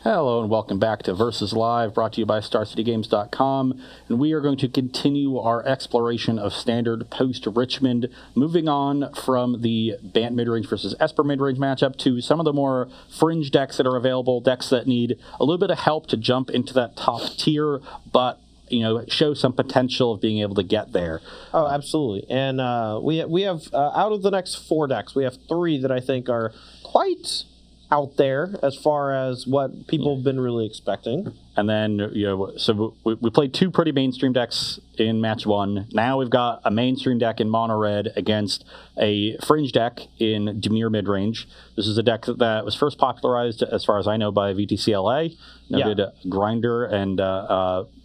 Hello and welcome back to Versus Live, brought to you by StarCityGames.com, and we are going to continue our exploration of Standard post-Richmond, moving on from the Bant midrange versus Esper midrange matchup to some of the more fringe decks that are available, decks that need a little bit of help to jump into that top tier, but show some potential of being able to get there. Oh, absolutely. And we have, out of the next 4 decks, we have 3 that I think are quite out there as far as what people have been really expecting. And then, so we played 2 pretty mainstream decks in match 1. Now we've got a mainstream deck in mono red against a fringe deck in Dimir Midrange. This is a deck that was first popularized, as far as I know, by VTCLA. Noted Grinder, and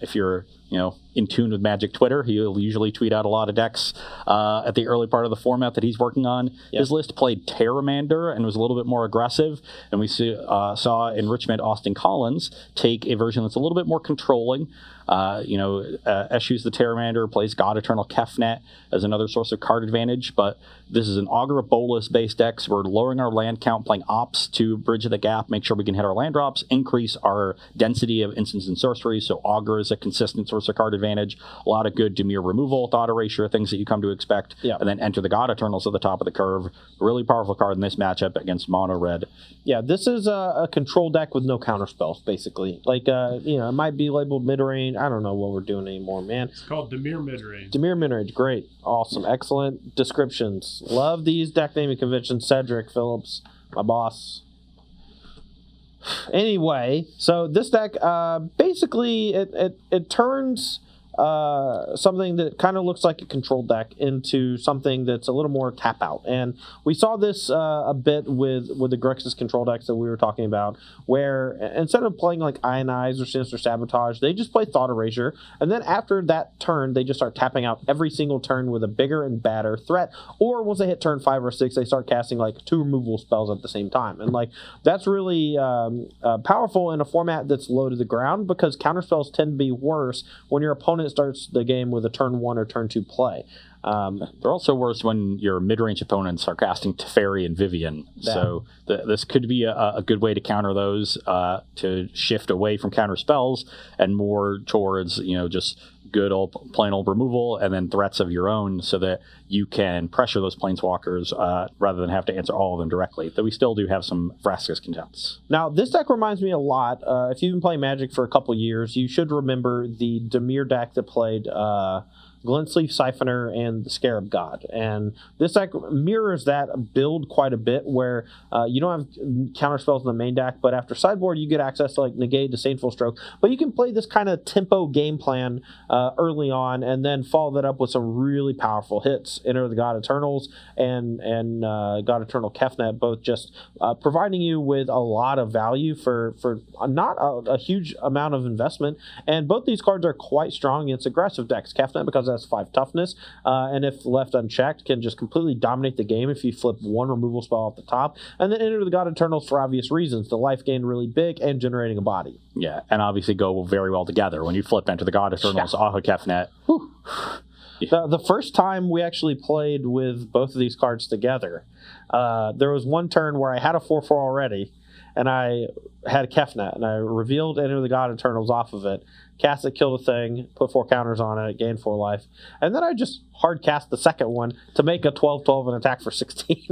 if you're in tune with Magic Twitter, he'll usually tweet out a lot of decks at the early part of the format that he's working on. Yep. His list played Terramander and was a little bit more aggressive, and we saw in Richmond Austin Collins take a version that's a little bit more controlling. Eschews the Terramander, plays God Eternal Kefnet as another source of card advantage, but this is an Aggro Bolus based deck, so we're lowering our land count, playing Ops to bridge the gap, make sure we can hit our land drops, increase our density of instants and sorceries, so Aggro is a consistent source of card advantage, a lot of good Dimir removal, thought erasure, things that you come to expect, and then enter the God Eternals at the top of the curve. Really powerful card in this matchup against mono red. Yeah, this is a control deck with no counter spells, basically. It might be labeled mid-range. I don't know what we're doing anymore, man. It's called Dimir Midrange. Dimir Midrange, great. Awesome. Excellent descriptions. Love these deck naming conventions. Cedric Phillips, my boss. Anyway, so this deck, basically, it turns something that kind of looks like a control deck into something that's a little more tap out. And we saw this a bit with the Grixis control decks that we were talking about, where instead of playing like Ionize or Sinister Sabotage, they just play Thought Erasure, and then after that turn, they just start tapping out every single turn with a bigger and badder threat, or once they hit turn 5 or 6, they start casting like 2 removal spells at the same time. And that's really powerful in a format that's low to the ground, because counterspells tend to be worse when your opponent starts the game with a turn 1 or turn 2 play. They're also worse when your mid-range opponents are casting Teferi and Vivian. Yeah. So this could be a good way to counter those, to shift away from counter spells and more towards, just good plain old removal and then threats of your own, so that you can pressure those planeswalkers rather than have to answer all of them directly. Though we still do have some Vraska's Contempts. Now, this deck reminds me a lot. If you've been playing Magic for a couple years, you should remember the Dimir deck that played Glensleaf Siphoner and the Scarab God. And this deck mirrors that build quite a bit, where you don't have counter spells in the main deck, but after sideboard you get access to Negate, Disdainful Stroke. But you can play this kind of tempo game plan early on, and then follow that up with some really powerful hits. Enter the God Eternals and God Eternal Kefnet, both just providing you with a lot of value for not a huge amount of investment. And both these cards are quite strong against aggressive decks. Kefnet, because that's 5 toughness, and if left unchecked, can just completely dominate the game if you flip 1 removal spell off the top. And then Enter the God Eternals for obvious reasons. The life gain really big and generating a body. Yeah, and obviously go very well together. When you flip Enter the God Eternals off of Kefnet. The first time we actually played with both of these cards together, there was one turn where I had a 4/4 already, and I had a Kefnet, and I revealed Enter the God Eternals off of it, cast it, killed a thing, put 4 counters on it, gained 4 life, and then I just hard cast the second one to make a 12/12 and attack for 16.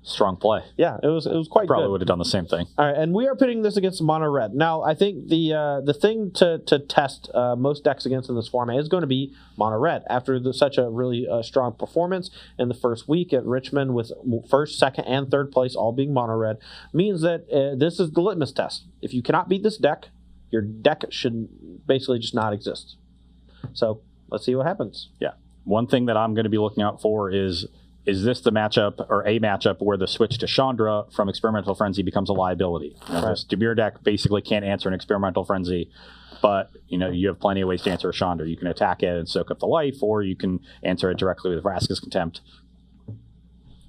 Strong play. Yeah, it was quite Probably good. would have done the same thing. All right, and we are pitting this against mono red. Now, I think the thing to test most decks against in this format is going to be mono red. After such a really strong performance in the first week at Richmond, with first, second, and third place all being mono red, means that this is the litmus test. If you cannot beat this deck, your deck should basically just not exist. So let's see what happens. Yeah. One thing that I'm going to be looking out for is this the matchup, or a matchup, where the switch to Chandra from Experimental Frenzy becomes a liability? This Dimir deck basically can't answer an Experimental Frenzy, but you have plenty of ways to answer a Chandra. You can attack it and soak up the life, or you can answer it directly with Vraska's Contempt.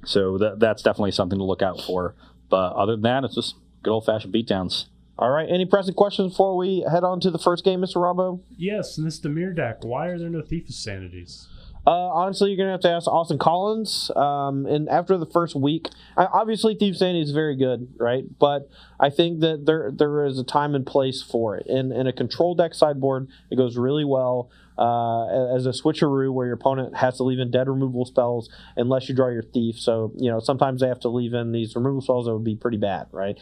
So that's definitely something to look out for. But other than that, it's just good old-fashioned beatdowns. All right, any pressing questions before we head on to the first game, Mr. Robbo? Yes, in this Dimir deck, why are there no Thief of Sanities? Honestly, you're going to have to ask Austin Collins. And after the first week, obviously Thief Sanity is very good, right? But I think that there is a time and place for it. In a control deck sideboard, it goes really well as a switcheroo where your opponent has to leave in dead removal spells unless you draw your Thief. So, sometimes they have to leave in these removal spells that would be pretty bad, right?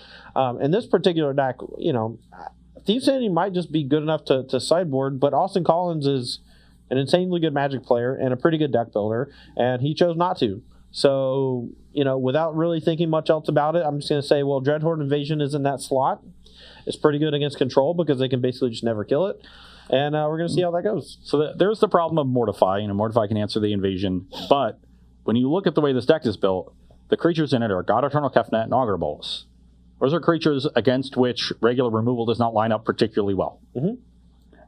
In this particular deck, Thief Sanity might just be good enough to sideboard, but Austin Collins is an insanely good Magic player and a pretty good deck builder, and he chose not to. So, without really thinking much else about it, I'm just going to say, well, Dreadhorde Invasion is in that slot. It's pretty good against control because they can basically just never kill it, and we're going to see how that goes. So there's the problem of Mortify. Mortify can answer the invasion, but when you look at the way this deck is built, the creatures in it are God Eternal Kefnet and Augur Bolus. Those are creatures against which regular removal does not line up particularly well. Mm-hmm.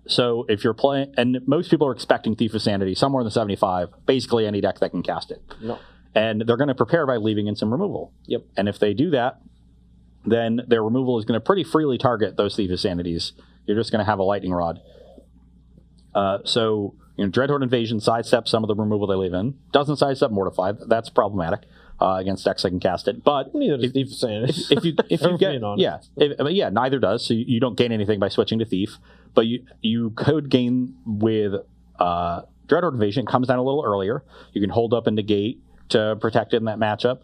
So if you're playing, and most people are expecting Thief of Sanity somewhere in the 75, basically any deck that can cast it. No. And they're going to prepare by leaving in some removal. Yep. And if they do that, then their removal is going to pretty freely target those Thief of Sanities. You're just going to have a lightning rod. So Dreadhorde Invasion sidesteps some of the removal they leave in. Doesn't sidestep Mortify. That's problematic against decks that can cast it. But neither does Thief of Sanity. If you get neither does. So you don't gain anything by switching to Thief. But you could gain with Dreadhorde Invasion. It comes down a little earlier. You can hold up and negate to protect it in that matchup.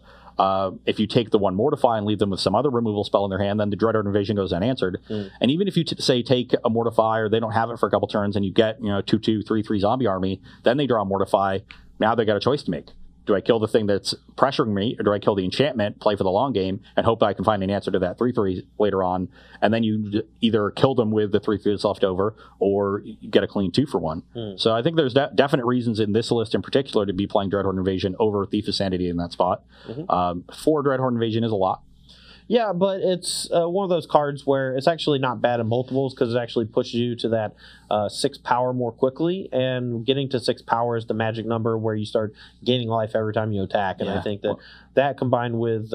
If you take the one Mortify and leave them with some other removal spell in their hand, then the Dreadhorde Invasion goes unanswered. And even if you take a Mortify, or they don't have it for a couple turns, and you get 2/2, 3/3 zombie army, then they draw a Mortify. Now they got a choice to make. Do I kill the thing that's pressuring me, or do I kill the enchantment, play for the long game, and hope that I can find an answer to that 3/3 later on? And then you either kill them with the 3/3 that's left over, or you get a clean 2-for-1. So I think there's definite reasons in this list in particular to be playing Dreadhorde Invasion over Thief of Sanity in that spot. 4 Dreadhorde Invasion is a lot. Yeah, but it's one of those cards where it's actually not bad in multiples because it actually pushes you to that 6 power more quickly, and getting to 6 power is the magic number where you start gaining life every time you attack. And I think that combined with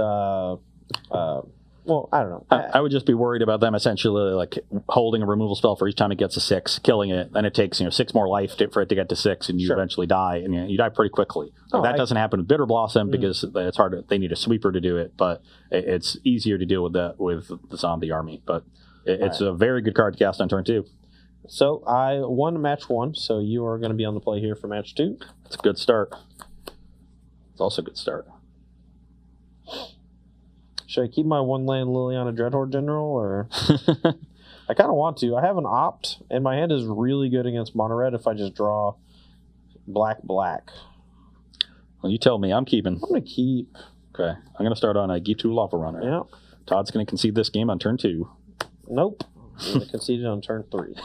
I don't know. I would just be worried about them essentially like holding a removal spell for each time it gets a 6, killing it. Then it takes 6 more life for it to get to 6, and you eventually die, and you die pretty quickly. That doesn't happen with Bitter Blossom because it's hard. They need a sweeper to do it, but it's easier to deal with that with the zombie army. But it's a very good card to cast on turn 2. So I won match 1, so you are going to be on the play here for match 2. It's a good start. It's also a good start. Should I keep my 1-land Liliana Dreadhorde General, or I kind of want to. I have an opt, and my hand is really good against mono red if I just draw black. Well, you tell me. I'm keeping. I'm going to keep. Okay. I'm going to start on a Gitu Lava Runner. Yeah. Todd's going to concede this game on turn 2. Nope. I'm going to concede it on turn 3.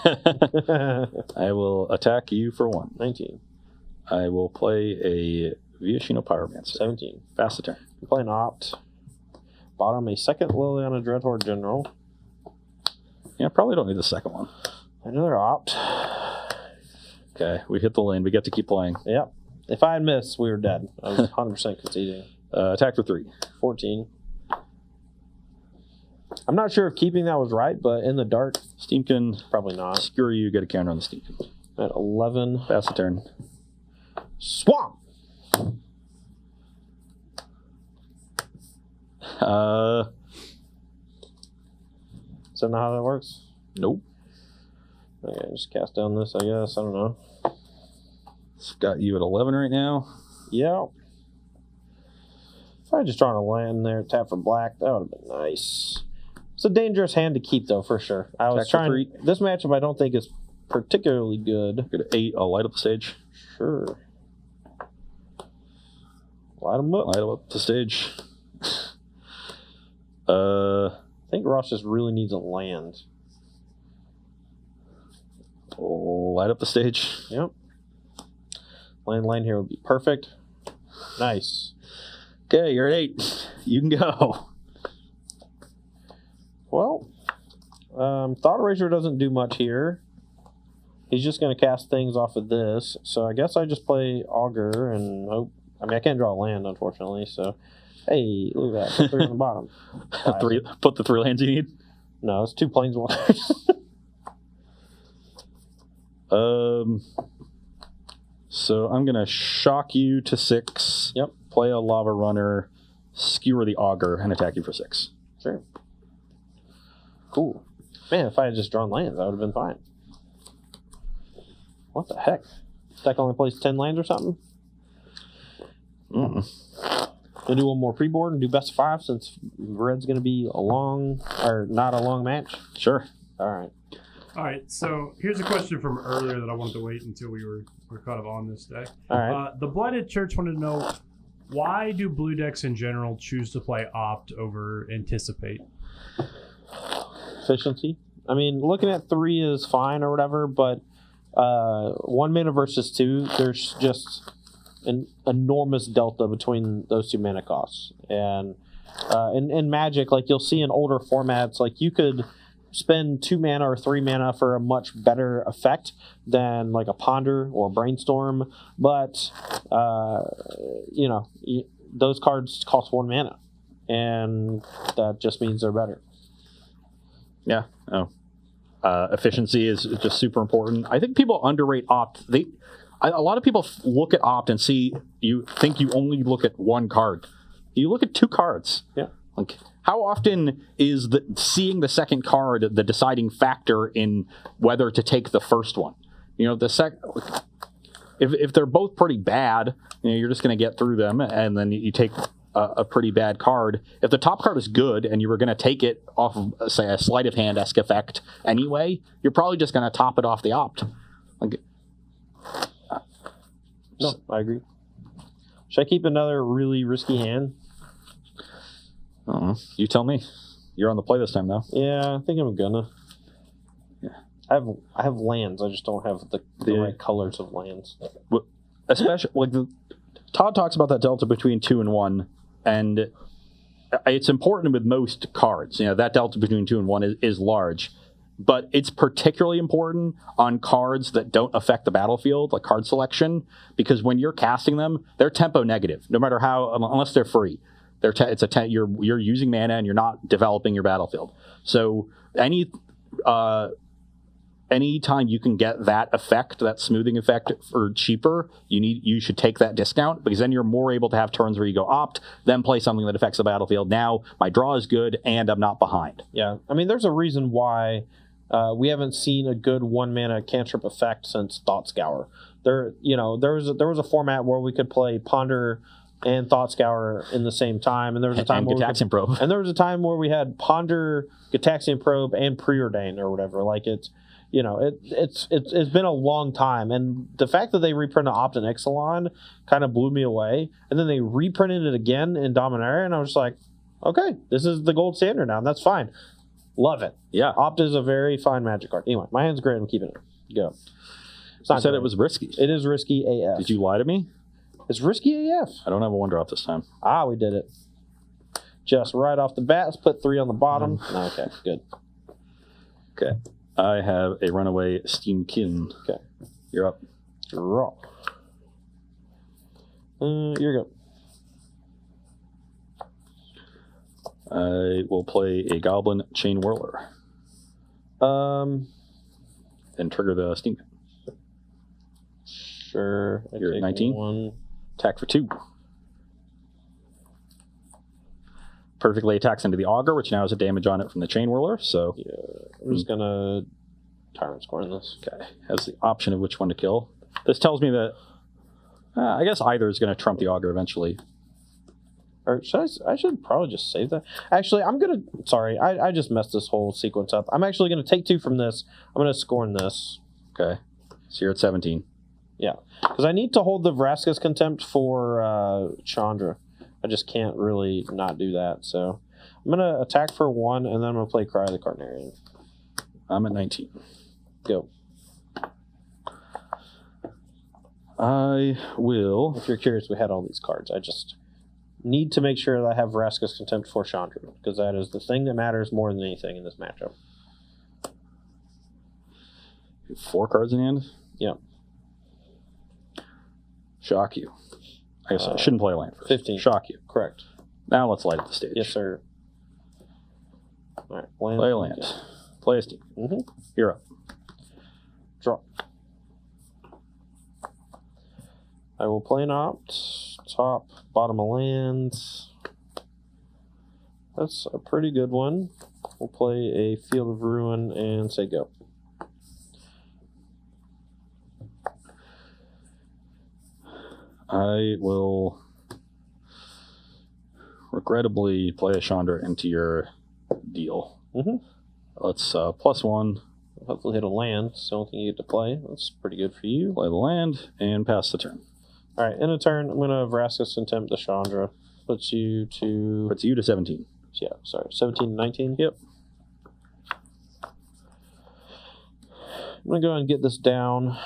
I will attack you for 1. 19. I will play a Viashino Pyromancer. 17. Pass the turn. I'm playing opt. Bottom a second Liliana Dreadhorde General. Yeah, probably don't need the second one. Another opt. Okay, we hit the lane. We get to keep playing. Yep. If I had missed, we were dead. I was 100% conceding. Attack for 3. 14. I'm not sure if keeping that was right, but in the dark, Steamkin. Probably not. Screw you, get a counter on the Steamkin. At 11. Pass the turn. Swamp! Is that not how that works? Nope. Okay, just cast down this, I guess. I don't know. It's got you at 11 right now. Yeah. If I had just drawn a land there, tap for black, that would have been nice. It's a dangerous hand to keep, though, for sure. I was trying. This matchup I don't think is particularly good. Get an 8. I'll light up the stage. Sure. Light them up. Light up the stage. I think Ross just really needs a land. Light up the stage. Yep. Lane here would be perfect. Nice. Okay, you're at 8. You can go. Well, Thought Eraser doesn't do much here. He's just going to cast things off of this. So I guess I just play Augur and hope. I mean, I can't draw a land, unfortunately. So, hey, look at that. Put 3 on the bottom. 3. Put the 3 lands you need. No, it's 2 Planeswalkers. So I'm going to shock you to 6. Yep. Play a Lava Runner, skewer the Augur, and attack you for 6. Sure. Cool. Man, if I had just drawn lands, I would have been fine. What the heck? Deck only plays 10 lands or something? Gonna do one more pre-board and do best of 5 since red's gonna be a long or not a long match. Sure. All right, so here's a question from earlier that I wanted to wait until we were kind of on this deck. All right. The Blighted Church wanted to know, why do blue decks in general choose to play Opt over Anticipate? Efficiency. I mean, looking at 3 is fine or whatever, but 1 mana versus 2, there's just an enormous delta between those 2 mana costs. And in Magic, like you'll see in older formats, like you could spend 2 mana or 3 mana for a much better effect than like a Ponder or Brainstorm, but those cards cost 1 mana, and that just means they're better. Yeah. Efficiency is just super important. I think people underrate Opt. A lot of people look at Opt and you think you only look at 1 card. You look at 2 cards. Yeah. Like, how often is seeing the second card the deciding factor in whether to take the first one? If they're both pretty bad, you're just going to get through them, and then you take a pretty bad card. If the top card is good and you were going to take it off of, say, a sleight of hand-esque effect anyway, you're probably just going to top it off the Opt. No, I agree. Should I keep another really risky hand? You tell me. You're on the play this time, though. Yeah, I think I'm gonna. Yeah. I have lands. I just don't have the right colors of lands. Especially Todd talks about that delta between 2 and 1, and it's important with most cards. That delta between 2 and 1 is large, but it's particularly important on cards that don't affect the battlefield, like card selection, because when you're casting them, they're tempo negative, no matter how, unless they're free. You're using mana and you're not developing your battlefield. So any time you can get that effect, that smoothing effect for cheaper, you should take that discount, because then you're more able to have turns where you go Opt, then play something that affects the battlefield. Now my draw is good and I'm not behind. Yeah, I mean, there's a reason why we haven't seen a good 1 mana cantrip effect since Thought Scour. There was a format where we could play Ponder and Thought Scour in the same time, and there was a time there was a time where we had Ponder, Gitaxian Probe, and Preordain or whatever. Like it's been a long time, and the fact that they reprinted Opt and Ixalan kind of blew me away, and then they reprinted it again in Dominaria, and I was just like, okay, this is the gold standard now, and that's fine. Love it. Yeah, Opt is a very fine Magic card. Anyway, my hand's great. I'm keeping it. Go. You said it was risky. It is risky AF. Did you lie to me? It's risky AF. I don't have a 1-drop this time. We did it. Just right off the bat, let's put 3 on the bottom. Okay, good. Okay. I have a runaway Steamkin. Okay. You're up. Draw. You're good. I will play a Goblin Chain Whirler. And trigger the Steamkin. Sure. You're at 19. 1. Attack for 2. Perfectly attacks into the Augur, which now has a damage on it from the Chain Whirler. So yeah, I'm just gonna Tyrant Scorn this. Okay, has the option of which one to kill. This tells me that I guess either is going to trump the Augur eventually. Or I should probably just save that. Actually, sorry, I just messed this whole sequence up. I'm actually gonna take 2 from this. I'm gonna Scorn this. Okay, so you're at 17. Yeah, because I need to hold the Vraska's Contempt for Chandra. I just can't really not do that. So I'm going to attack for 1, and then I'm going to play Cry of the Carnarian. I'm at 19. Go. I will... If you're curious, we had all these cards. I just need to make sure that I have Vraska's Contempt for Chandra, because that is the thing that matters more than anything in this matchup. 4 cards in hand? Yeah. Shock you. I guess I shouldn't play a land first. 15. Shock you. Correct. Now let's light up the stage. Yes, sir. All right. Play a land. Yeah. Play a steam. Mm-hmm. You're up. Draw. I will play an opt. Top, bottom of lands. That's a pretty good one. We'll play a Field of Ruin and say go. I will regrettably play a Chandra into your deal. Mm-hmm. Let's +1. Hopefully hit a land. It's the only thing you get to play. That's pretty good for you. Play the land and pass the turn. All right, in a turn, I'm going to Vraska's Contempt the Chandra. Puts you to... Puts you to 17. Yeah, sorry, 17 and 19? Yep. I'm going to go ahead and get this down.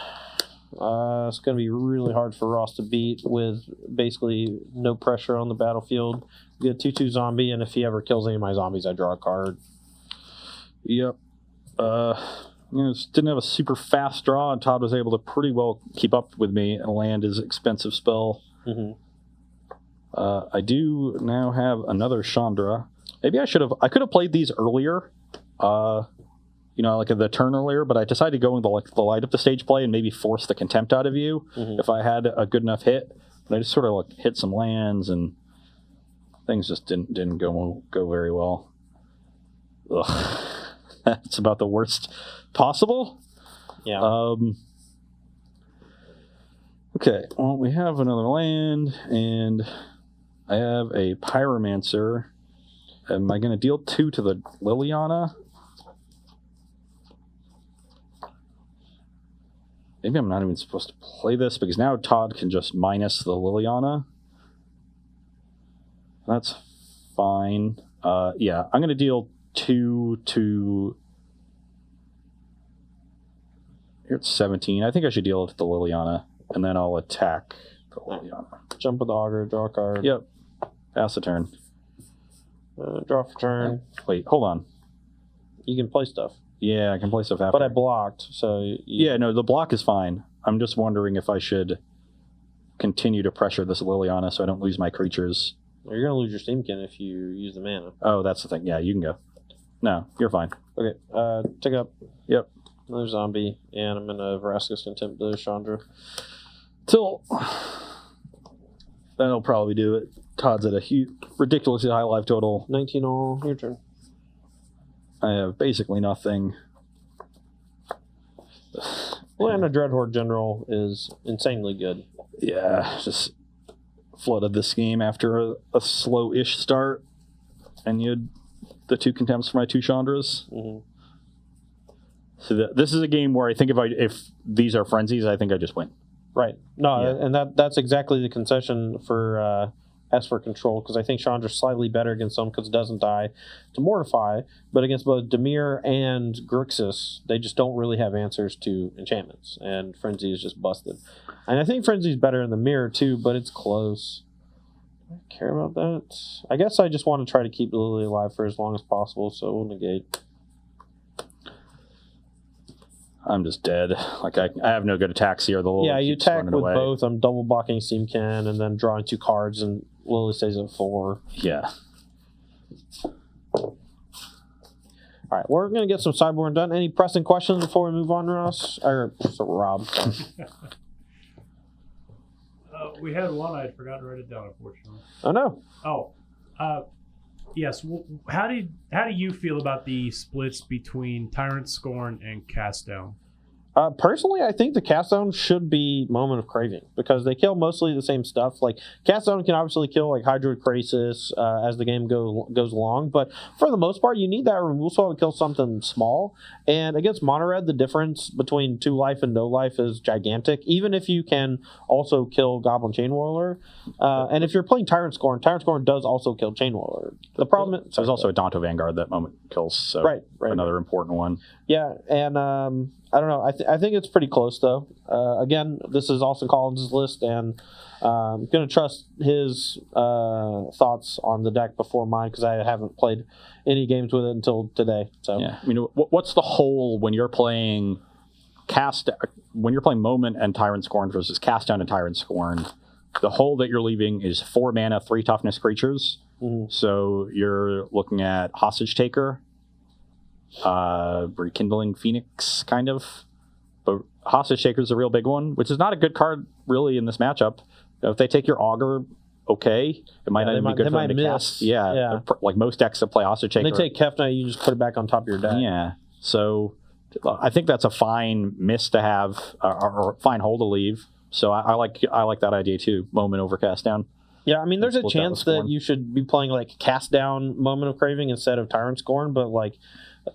It's going to be really hard for Ross to beat with basically no pressure on the battlefield. Get a 2/2 zombie, and if he ever kills any of my zombies, I draw a card. Yep. Just didn't have a super fast draw, and Todd was able to pretty well keep up with me and land his expensive spell. Mm-hmm. I do now have another Chandra. Maybe I could have played these earlier. Like the turn earlier, but I decided to go in the light up the stage play and maybe force the Contempt out of you if I had a good enough hit. But I just sort of hit some lands and things just didn't go very well. Ugh. That's about the worst possible. Yeah. Okay, well, we have another land, and I have a Pyromancer. Am I going to deal 2 to the Liliana? Maybe I'm not even supposed to play this, because now Todd can just minus the Liliana. That's fine. Yeah, I'm going to deal 2 to... Here it's 17. I think I should deal with the Liliana, and then I'll attack the Liliana. Jump with the Aggro, draw a card. Yep. Pass the turn. Draw for turn. Wait, hold on. You can play stuff. Yeah, I can play stuff after. But I blocked, so... Yeah, no, the block is fine. I'm just wondering if I should continue to pressure this Liliana so I don't lose my creatures. You're going to lose your Steamkin if you use the mana. Oh, that's the thing. Yeah, you can go. No, you're fine. Okay, take up. Yep. Another zombie, and I'm going to Vraska's Contempt the Chandra. That'll probably do it. Todd's at a ridiculously high life total. 19 all, your turn. I have basically nothing. Land a Dreadhorde General is insanely good. Yeah, just flooded this game after a slow-ish start, and you had the 2 Contempts for my 2 Chandras. Mm-hmm. So this is a game where I think if these are frenzies, I think I just win. Right. No, Yeah. and that's exactly the concession for S for control, because I think Chandra's slightly better against them because it doesn't die to Mortify, but against both Dimir and Grixis, they just don't really have answers to enchantments, and Frenzy is just busted. And I think Frenzy's better in the mirror too, but it's close. Do I care about that? I guess I just want to try to keep Lily alive for as long as possible, so we'll negate. I'm just dead. I have no good attacks here. The Lily Yeah, you keeps attack running with away. both. I'm double blocking Steamkin and then drawing 2 cards, and Lily stays at 4. Yeah. All right, we're going to get some sideboard done. Any pressing questions before we move on, Ross? Or Rob. Sorry. We had one. I forgot to write it down, unfortunately. Oh, no. Yes. How do you feel about the splits between Tyrant Scorn and Cast Down? Personally, I think the Cast Down should be Moment of Craving, because they kill mostly the same stuff. Like, Cast Down can obviously kill like Hydroid Krasis as the game goes along, but for the most part, you need that removal spell to kill something small. And against Mono Red, the difference between 2 life and no life is gigantic, even if you can also kill Goblin Chain Whirler. And if you're playing Tyrant Scorn does also kill Chain Whirler. The problem is... There's also a Danto Vanguard that moment kills, so right. another important one. Yeah, and I don't know. I think it's pretty close, though. Again, this is Austin Collins' list, and I'm going to trust his thoughts on the deck before mine, because I haven't played any games with it until today. So Yeah. I mean, what's the hole when you're playing Moment and Tyrant Scorn versus Cast Down and Tyrant Scorn? The hole that you're leaving is 4 mana, 3 toughness creatures. Mm-hmm. So you're looking at Hostage Taker, Rekindling Phoenix, kind of. but Hostage Taker is a real big one, which is not a good card really in this matchup. If they take your Augur, okay, it might not even be good for them to cast. Yeah. Like most decks that play Hostage Taker. When they take Kef Knight, you just put it back on top of your deck. Yeah, so I think that's a fine miss to have, or fine hole to leave. So I like that idea too. Moment over cast down. Yeah, I mean, there's a chance that you should be playing like cast down Moment of Craving instead of Tyrant Scorn, but like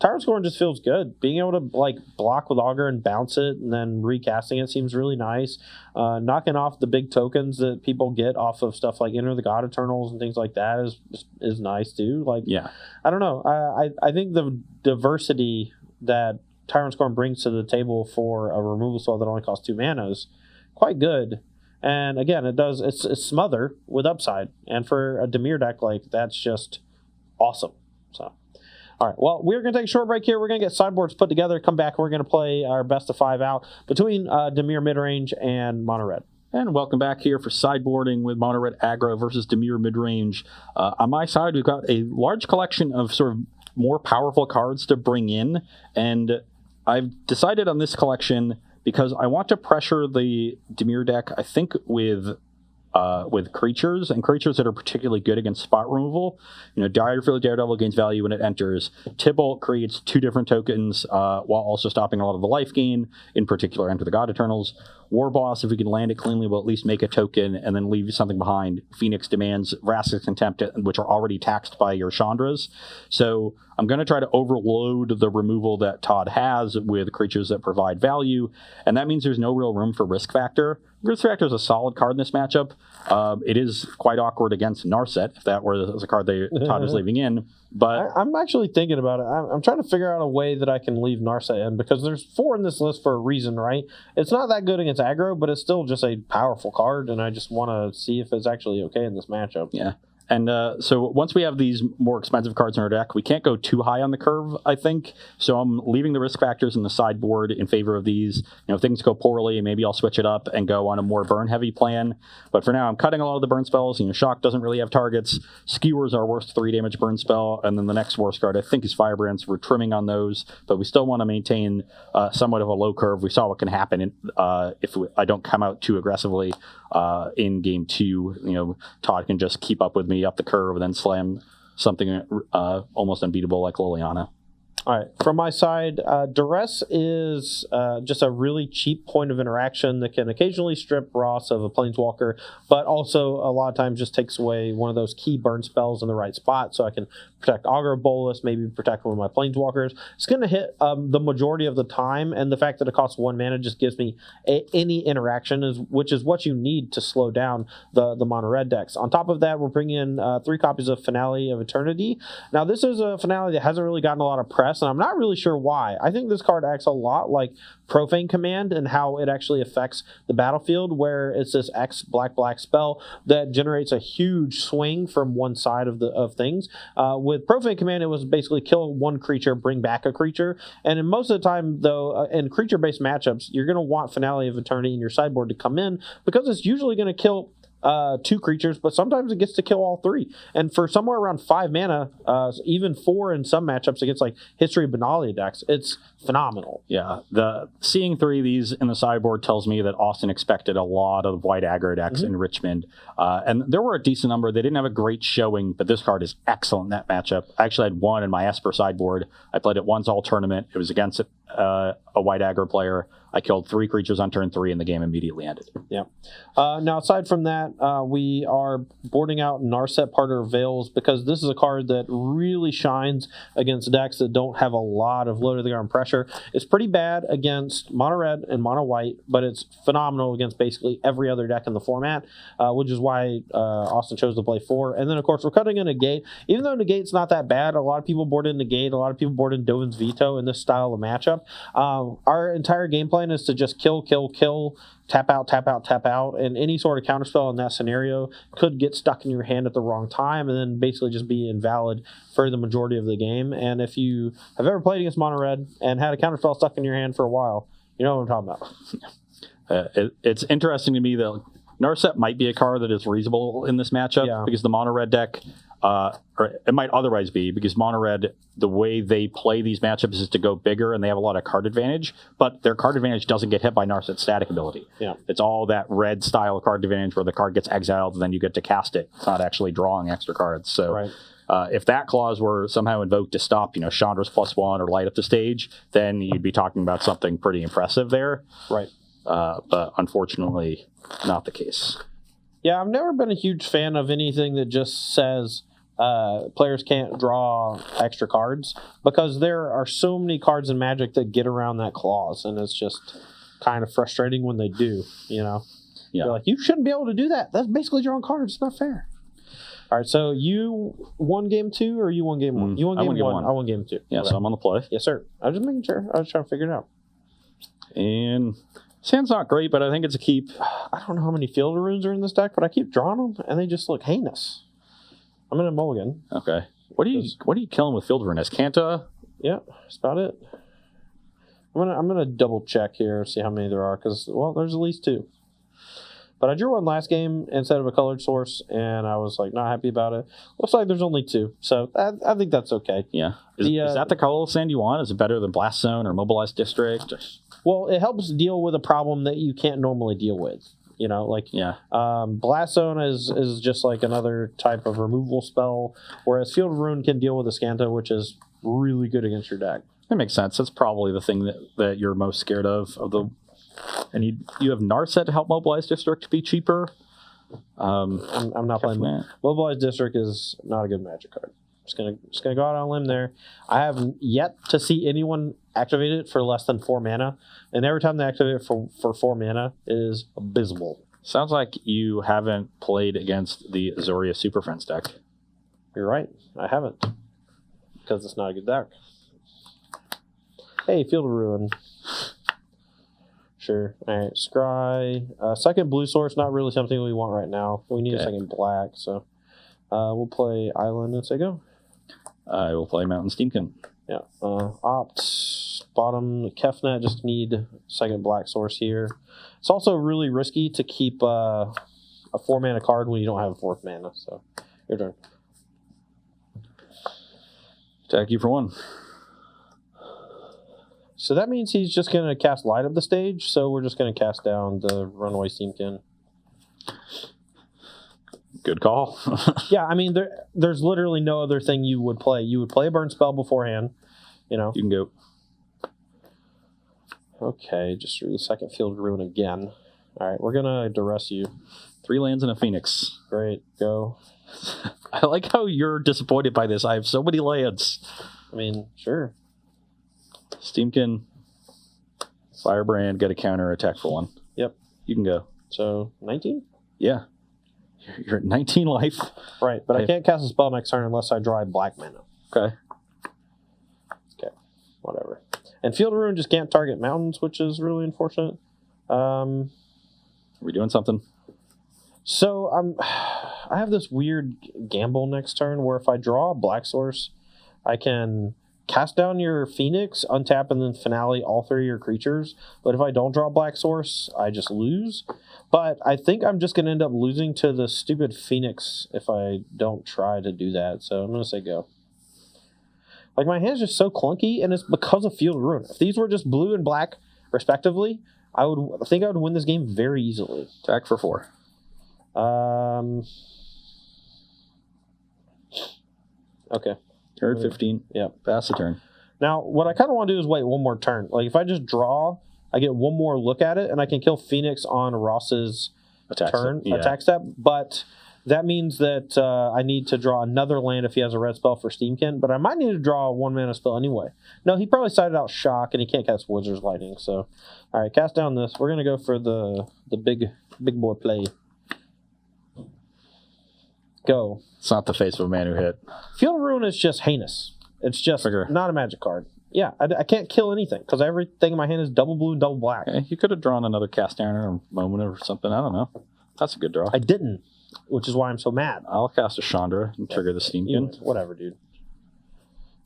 Tyrant Scorn just feels good. Being able to like block with Augur and bounce it and then recasting it seems really nice. Knocking off the big tokens that people get off of stuff like Enter the God Eternals and things like that is nice too. Like, yeah, I don't know. I think the diversity that Tyrant Scorn brings to the table for a removal spell that only costs 2 mana is quite good. And again, it's smother with upside. And for a Dimir deck, like, that's just awesome. So, all right. Well, we're going to take a short break here. We're going to get sideboards put together. Come back. We're going to play our best of 5 out between Dimir Midrange and Mono Red. And welcome back here for sideboarding with Mono Red Aggro versus Dimir Midrange. On my side, we've got a large collection of sort of more powerful cards to bring in. And I've decided on this collection because I want to pressure the Dimir deck, I think, with creatures, and creatures that are particularly good against spot removal. Direfield Daredevil gains value when it enters. Tibalt creates 2 different tokens while also stopping a lot of the life gain, in particular Enter the God Eternals. War Boss, if we can land it cleanly, will at least make a token and then leave something behind. Phoenix Demands, Vraska's Contempt, which are already taxed by your Chandras. So I'm going to try to overload the removal that Todd has with creatures that provide value, and that means there's no real room for Risk Factor. Risk Factor is a solid card in this matchup. It is quite awkward against Narset, if that were the card Todd was leaving in. But I'm actually thinking about it. I'm trying to figure out a way that I can leave Narset in, because there's 4 in this list for a reason, right? It's not that good against aggro, but it's still just a powerful card, and I just want to see if it's actually okay in this matchup. Yeah. And so once we have these more expensive cards in our deck, we can't go too high on the curve, I think. So I'm leaving the risk factors in the sideboard in favor of these. If things go poorly, maybe I'll switch it up and go on a more burn-heavy plan. But for now, I'm cutting a lot of the burn spells. Shock doesn't really have targets. Skewers are our worst 3-damage burn spell. And then the next worst card, I think, is Firebrands. We're trimming on those, but we still want to maintain somewhat of a low curve. We saw what can happen if I don't come out too aggressively in game 2. Todd can just keep up with me up the curve and then slam something almost unbeatable like Liliana. All right. From my side, Duress is just a really cheap point of interaction that can occasionally strip Ross of a Planeswalker, but also a lot of times just takes away one of those key burn spells in the right spot, so I can protect Augur Bolus, maybe protect one of my Planeswalkers. It's going to hit the majority of the time, and the fact that it costs 1 mana just gives me any interaction, which is what you need to slow down the mono red decks. On top of that, we're bringing in 3 copies of Finale of Eternity. Now, this is a Finale that hasn't really gotten a lot of press, and I'm not really sure why. I think this card acts a lot like Profane Command and how it actually affects the battlefield, where it's this X black spell that generates a huge swing from one side of things. With Profane Command, it was basically kill 1 creature, bring back a creature. And in most of the time, though, in creature-based matchups, you're going to want Finale of Eternity in your sideboard to come in, because it's usually going to kill 2 creatures, but sometimes it gets to kill all 3. And for somewhere around 5 mana, even 4 in some matchups against like History of Benalia decks, it's phenomenal. Yeah, the seeing 3 of these in the sideboard tells me that Austin expected a lot of white aggro decks in Richmond, and there were a decent number. They didn't have a great showing, but this card is excellent in that matchup. I actually had 1 in my Esper sideboard. I played it once all tournament. It was against a white aggro player. I killed 3 creatures on turn 3, and the game immediately ended. Yeah. Now, aside from that, we are boarding out Narset Parter Veils, because this is a card that really shines against decks that don't have a lot of low-to-the-ground pressure. It's pretty bad against mono red and mono white, but it's phenomenal against basically every other deck in the format, which is why Austin chose to play 4. And then, of course, we're cutting a Negate. Even though Negate's not that bad, a lot of people board in Negate, a lot of people board in Dovin's Veto in this style of matchup. Our entire game plan is to just kill, tap out, and any sort of counterspell in that scenario could get stuck in your hand at the wrong time and then basically just be invalid for the majority of the game. And if you have ever played against mono red and had a counterspell stuck in your hand for a while, you know what I'm talking about. It's interesting to me that Narset might be a card that is reasonable in this matchup, because the mono red deck or it might otherwise be, because Mono Red, the way they play these matchups is to go bigger, and they have a lot of card advantage, but their card advantage doesn't get hit by Narset's static ability. Yeah. It's all that red style card advantage where the card gets exiled and then you get to cast it. It's not actually drawing extra cards. So Right. If that clause were somehow invoked to stop, Chandra's +1 or light up the stage, then you'd be talking about something pretty impressive there. Right. But unfortunately, not the case. Yeah, I've never been a huge fan of anything that just says players can't draw extra cards, because there are so many cards in Magic that get around that clause, and it's just kind of frustrating when they do, Yeah. You're like, you shouldn't be able to do that. That's basically drawing cards. It's not fair. All right, so you won game 2 or you won game 1? You won game 1. I won game 2. Yeah, Okay. so I'm on the play. Yes, sir. I was just making sure. I was trying to figure it out. And Sand's not great, but I think it's a keep. I don't know how many field runes are in this deck, but I keep drawing them, and they just look heinous. I'm in a mulligan. Okay. What are you killing with field rune? Escanta? Yeah, that's about it. I'm gonna double check here, see how many there are, because there's at least 2. But I drew one last game instead of a colored source, and I was like not happy about it. Looks like there's only 2, so I think that's okay. Yeah. Is that the color sand you want? Is it better than Blast Zone or Mobilized District? Well, it helps deal with a problem that you can't normally deal with. Yeah. Blast Zone is just like another type of removal spell, whereas Field of Ruin can deal with Escanta, which is really good against your deck. That makes sense. That's probably the thing that you're most scared of the. And you have Narset to help Mobilize District be cheaper. I'm not playing that. Mobilize District is not a good Magic card. Just gonna go out on a limb there. I have yet to see anyone activate it for less than 4 mana, and every time they activate it for 4 mana, it is abysmal. Sounds like you haven't played against the Azoria Super Friends deck. You're right. I haven't, because it's not a good deck. Hey, Field of Ruin. Sure. All right. Scry. Second blue source, not really something we want right now. We need a second black, so we'll play Island and say go. I will play Mountain Steamkin. Yeah. Opt, bottom, Kefnet, just need second black source here. It's also really risky to keep a 4-mana card when you don't have a 4th mana, so your turn. Attack you for 1. So that means he's just going to cast Light Up the Stage, so we're just going to cast down the Runaway Steamkin. Good call. Yeah, I mean, there's literally no other thing you would play. You would play a burn spell beforehand, You can go. Okay, just through the second Field Ruin again. All right, we're going to duress you. 3 lands and a Phoenix. Great, go. I like how you're disappointed by this. I have so many lands. I mean, sure. Steamkin, Firebrand, get a counter, attack for 1. Yep. You can go. So, 19? Yeah. You're at 19 life. Right, but I can't cast a spell next turn unless I draw a black mana. Okay. Okay, whatever. And Field of Ruin just can't target mountains, which is really unfortunate. Are we doing something? So, I have this weird gamble next turn where if I draw a black source, I can cast down your Phoenix, untap, and then finale all 3 of your creatures. But if I don't draw a black source, I just lose. But I think I'm just going to end up losing to the stupid Phoenix if I don't try to do that. So I'm going to say go. Like, my hand's just so clunky, and it's because of Field of Ruin. If these were just blue and black, respectively, I think I would win this game very easily. Attack for 4. Okay. You're at 15. Yeah. Pass the turn. Now, what I kind of want to do is wait one more turn. Like, if I just draw, I get one more look at it, and I can kill Phoenix on Ross's attack step. But that means that I need to draw another land if he has a red spell for Steamkin. But I might need to draw a 1-mana spell anyway. No, he probably sided out Shock, and he can't cast Wizard's Lightning. So, all right, cast down this. We're going to go for the big boy play. Go. It's not the face of a man who hit. Field of Ruin is just heinous. It's just not a Magic card. Yeah, I can't kill anything because everything in my hand is double blue and double black. Okay, you could have drawn another cast iron or moment or something. I don't know. That's a good draw. I didn't, which is why I'm so mad. I'll cast a Chandra and trigger the Steamkin. Whatever, dude.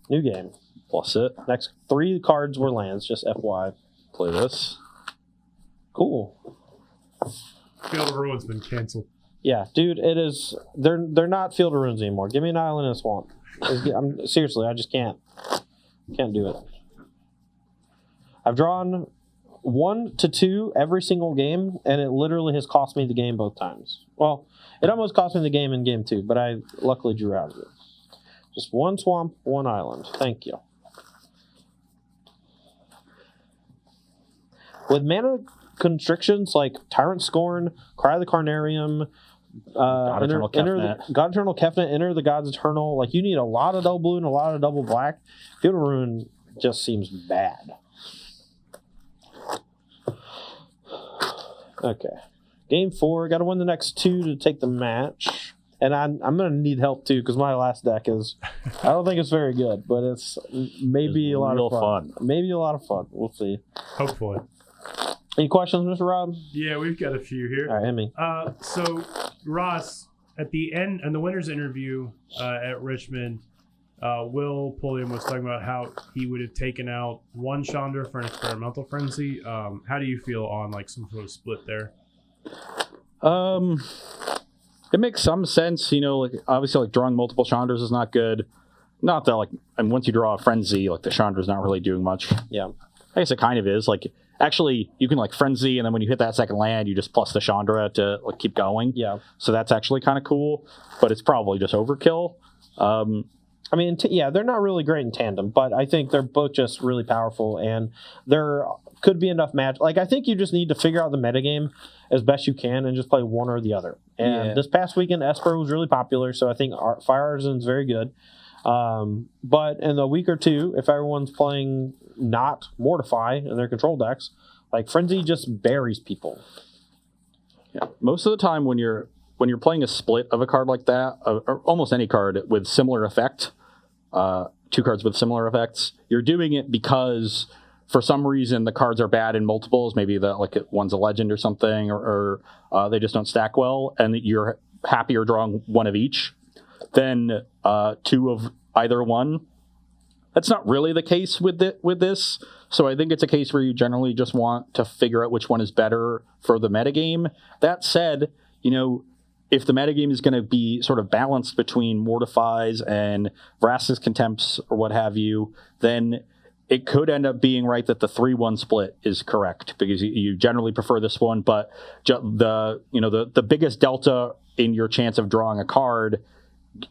New game. Plus it. Next 3 cards were lands, just FY. Play this. Cool. Field of Ruin's been canceled. Yeah, dude, it is. They're not field of runes anymore. Give me an island and a swamp. Seriously, I just can't do it. I've drawn 1 to 2 every single game, and it literally has cost me the game both times. Well, it almost cost me the game in game 2, but I luckily drew out of it. Just 1 swamp, 1 island. Thank you. With mana constrictions like Tyrant Scorn, Cry of the Carnarium, God Eternal Kefnet, Enter the Gods Eternal. Like, you need a lot of double blue and a lot of double black. Field of Ruin just seems bad. Okay. Game 4. Got to win the next 2 to take the match. And I'm going to need help, too, because my last deck is... I don't think it's very good, but it's maybe a lot of fun. Maybe a lot of fun. We'll see. Hopefully. Any questions, Mr. Rob? Yeah, we've got a few here. All right, hit me. So, Ross, at the end, in the winner's interview at Richmond, Will Pulliam was talking about how he would have taken out 1 Chandra for an experimental frenzy. How do you feel on like some sort of split there? It makes some sense, like obviously like drawing multiple Chandras is not good. Not that and once you draw a frenzy, like the Chandra's not really doing much. Yeah. I guess it kind of is. Like actually you can like frenzy and then when you hit that second land you just plus the Chandra to like keep going. Yeah. So that's actually kind of cool, but it's probably just overkill. I mean, they're not really great in tandem, but I think they're both just really powerful, and there could be enough match. Like, I think you just need to figure out the metagame as best you can and just play one or the other. And this past weekend, Esper was really popular, so I think Fire Artisan is very good. But in a week or two, if everyone's playing not Mortify in their control decks, like Frenzy just buries people. Yeah, most of the time when you're playing a split of a card like that, or almost any card with similar effect, 2 cards with similar effects, you're doing it because for some reason the cards are bad in multiples. Maybe one's a legend or something, or they just don't stack well, and you're happier drawing 1 of each than 2 of either one. That's not really the case with this. So I think it's a case where you generally just want to figure out which one is better for the metagame. That said, if the metagame is going to be sort of balanced between Mortifies and Vraska's Contempts or what have you, then it could end up being right that the 3-1 split is correct because you generally prefer this one, but the biggest delta in your chance of drawing a card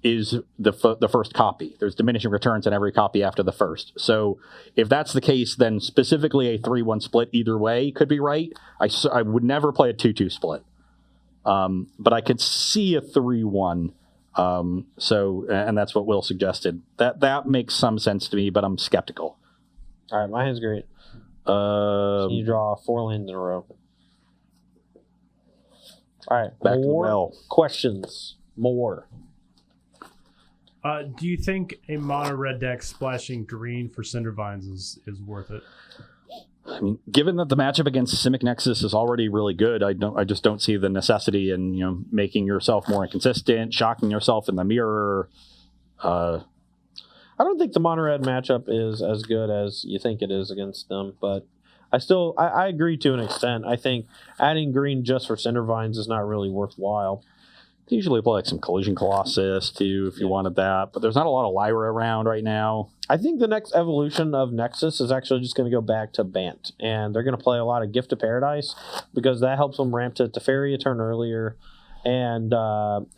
is the first copy. There's diminishing returns on every copy after the first. So if that's the case, then specifically a 3-1 split either way could be right. I would never play a 2-2 split. But I could see a 3-1. And that's what Will suggested. That makes some sense to me, but I'm skeptical. All right, my hand's great. So you draw 4 lands in a row. All right, back to Will. Questions. More. Do you think a mono red deck splashing green for Cindervines is worth it? I mean, given that the matchup against Simic Nexus is already really good, I just don't see the necessity in making yourself more inconsistent, shocking yourself in the mirror. I don't think the mono red matchup is as good as you think it is against them, but I agree to an extent. I think adding green just for Cindervines is not really worthwhile. They usually play some Collision Colossus too if you wanted that, but there's not a lot of Lyra around right now. I think the next evolution of Nexus is actually just going to go back to Bant, and they're going to play a lot of Gift of Paradise because that helps them ramp to Teferi a turn earlier, and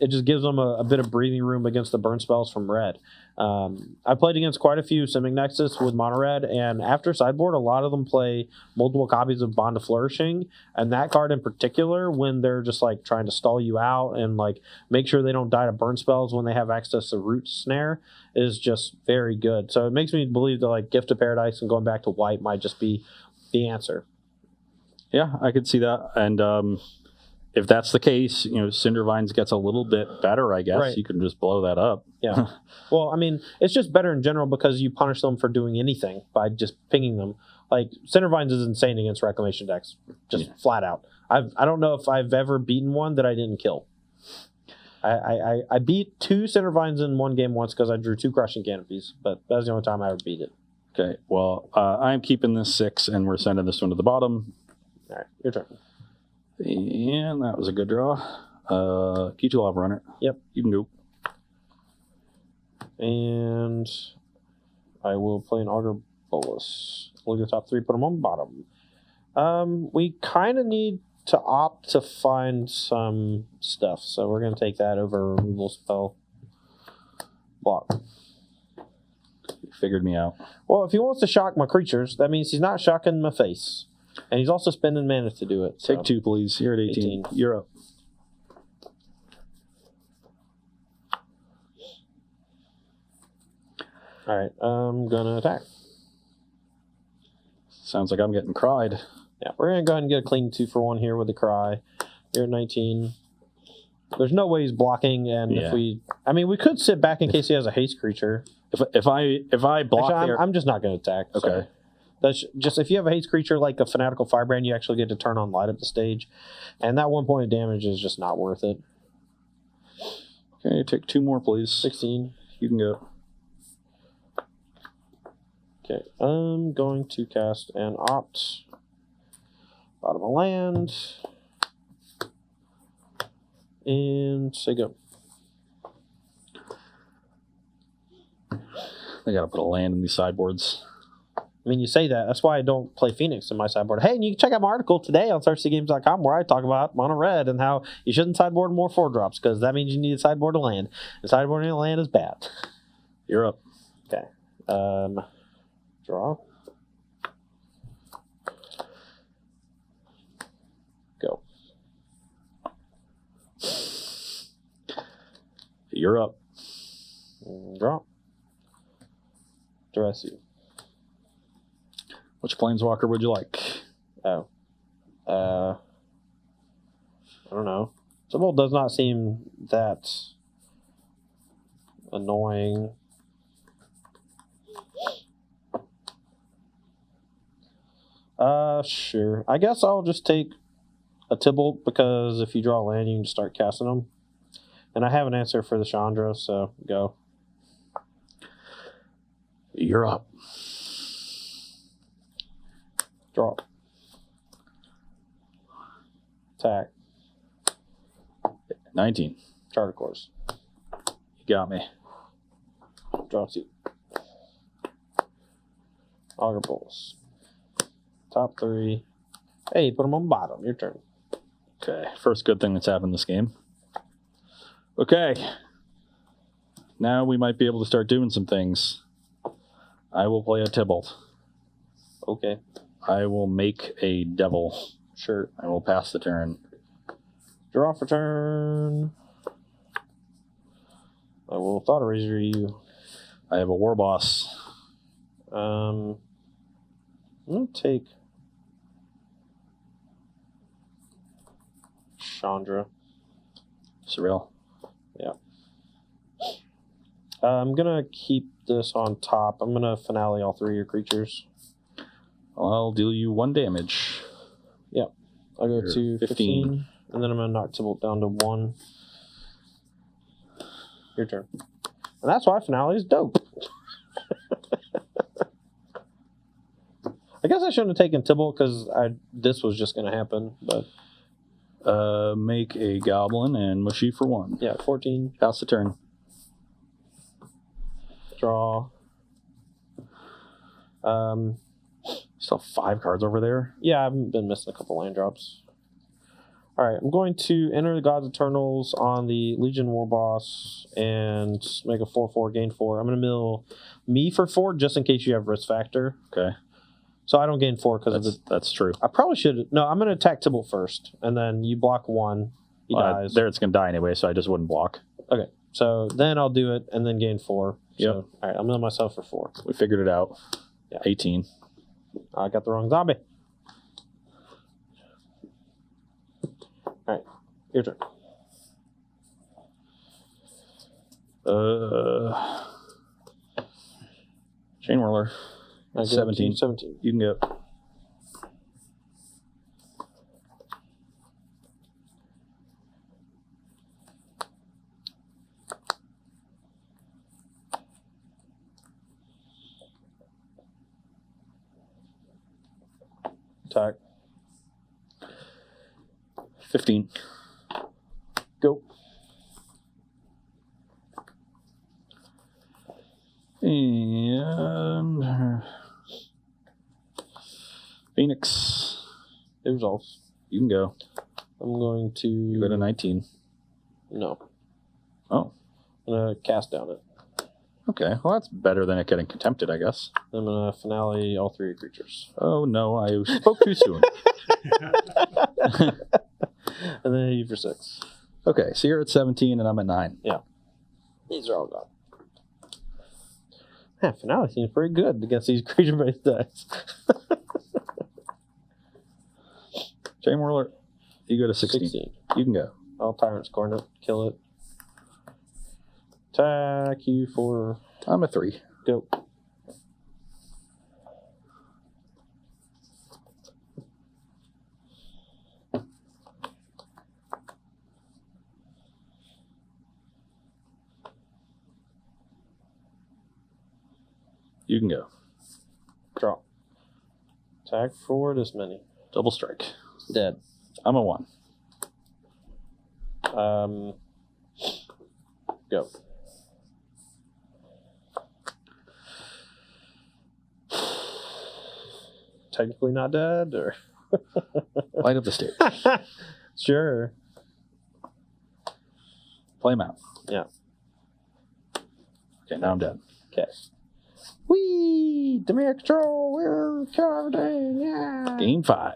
it just gives them a bit of breathing room against the burn spells from red. I played against quite a few Simic Nexus with mono red, and after sideboard, a lot of them play multiple copies of Bond of Flourishing, and that card in particular, when they're just like trying to stall you out and like make sure they don't die to burn spells when they have access to Root Snare, is just very good. So it makes me believe that like Gift of Paradise and going back to white might just be the answer. Yeah, I could see that, and if that's the case, Cindervines gets a little bit better, I guess. Right. You can just blow that up. Yeah. Well, I mean, it's just better in general because you punish them for doing anything by just pinging them. Like, Cindervines is insane against Reclamation decks, just flat out. I don't know if I've ever beaten one that I didn't kill. I beat 2 Cindervines in one game once because I drew 2 Crushing Canopies, but that was the only time I ever beat it. Okay, well, I'm keeping this 6, and we're sending this one to the bottom. All right, your turn. And that was a good draw. Key to Lava Runner. Yep. You can go. And I will play an Augur Bolus. Look at the top 3, put them on bottom. We kind of need to opt to find some stuff, so we're going to take that over removal spell. Block. You figured me out. Well, if he wants to shock my creatures, that means he's not shocking my face. And he's also spending mana to do it. Take 2, please. You're at 18. You're up. Alright, I'm going to attack. Sounds like I'm getting cried. Yeah, we're going to go ahead and get a clean 2 for 1 here with the cry. You're at 19. There's no way he's blocking, and if we... I mean, we could sit back in case he has a haste creature. If I block Actually, there... I'm just not going to attack. Okay. So. That's just if you have a haste creature like a Fanatical Firebrand, you actually get to turn on light up the stage. And that 1 point of damage is just not worth it. Okay, take 2 more, please. 16. You can go. Okay, I'm going to cast an Opt. Bottom of land. And say go. I gotta put a land in these sideboards. I mean, you say that. That's why I don't play Phoenix in my sideboard. Hey, and you can check out my article today on thirstygames.com where I talk about mono red and how you shouldn't sideboard more 4-drops because that means you need to sideboard a land. And sideboarding a land is bad. You're up. Okay. Draw. Go. You're up. Draw. Dress you. Which planeswalker would you like? Oh. I don't know. Sybil does not seem that annoying. Sure. I guess I'll just take a Tybalt because if you draw a land, you can just start casting them. And I have an answer for the Chandra, so go. You're up. Draw. Attack. 19. Charter course. You got me. Draw 2. Augur Bolus. Top 3. Hey, put them on bottom. Your turn. Okay, first good thing that's happened this game. Okay. Now we might be able to start doing some things. I will play a Tybalt. Okay. I will make a Devil. Sure. I will pass the turn. Draw for turn. I will Thought Eraser you. I have a War Boss. I'm going to take Chandra. Surreal. Yeah. I'm going to keep this on top. I'm going to finale all 3 of your creatures. I'll deal you 1 damage. Yep. I'll go to 15. 15. And then I'm going to knock Tybalt down to 1. Your turn. And that's why finale is dope. I guess I shouldn't have taken Tybalt because this was just going to happen, but... Make a Goblin and Mushy for 1. Yeah, 14. Pass the turn. Draw. Still 5 cards over there. Yeah, I've been missing a couple land drops. Alright, I'm going to enter the Gods Eternals on the Legion War Boss and make a 4/4, gain 4. I'm going to mill me for 4 just in case you have risk factor. Okay. So I don't gain 4 because of the... That's true. I probably should... No, I'm going to attack Tybalt first, and then you block 1. He dies. There it's going to die anyway, so I just wouldn't block. Okay, so then I'll do it and then gain 4. Yep. So, alright, I'll mill myself for 4. We figured it out. Yeah. 18. I got the wrong zombie. Alright, your turn. Chain Whirler. 17. 17. You can go. Attack. 15. Go. And Phoenix. It resolves. You can go. I'm going to... You go to 19. No. Oh. I'm going to cast down it. Okay. Well, that's better than it getting contempted, I guess. I'm going to finale all 3 creatures. Oh, no. I spoke too soon. And then hit you for 6. Okay. So you're at 17 and I'm at 9. Yeah. These are all gone. Yeah, finale seems pretty good against these creature-based decks. Chain Whirler, you go to 16. 16. You can go. All Tyrant's Coronet. Kill it. Attack you for... I'm at 3. Go. You can go. Draw. Attack for this many. Double strike. Dead. I'm a 1. Go. Technically not dead, or Light up the stage. sure. Play him out. Yeah. Okay, now I'm dead. Okay. Whee! Dimir control. We're covering. Yeah. Game 5.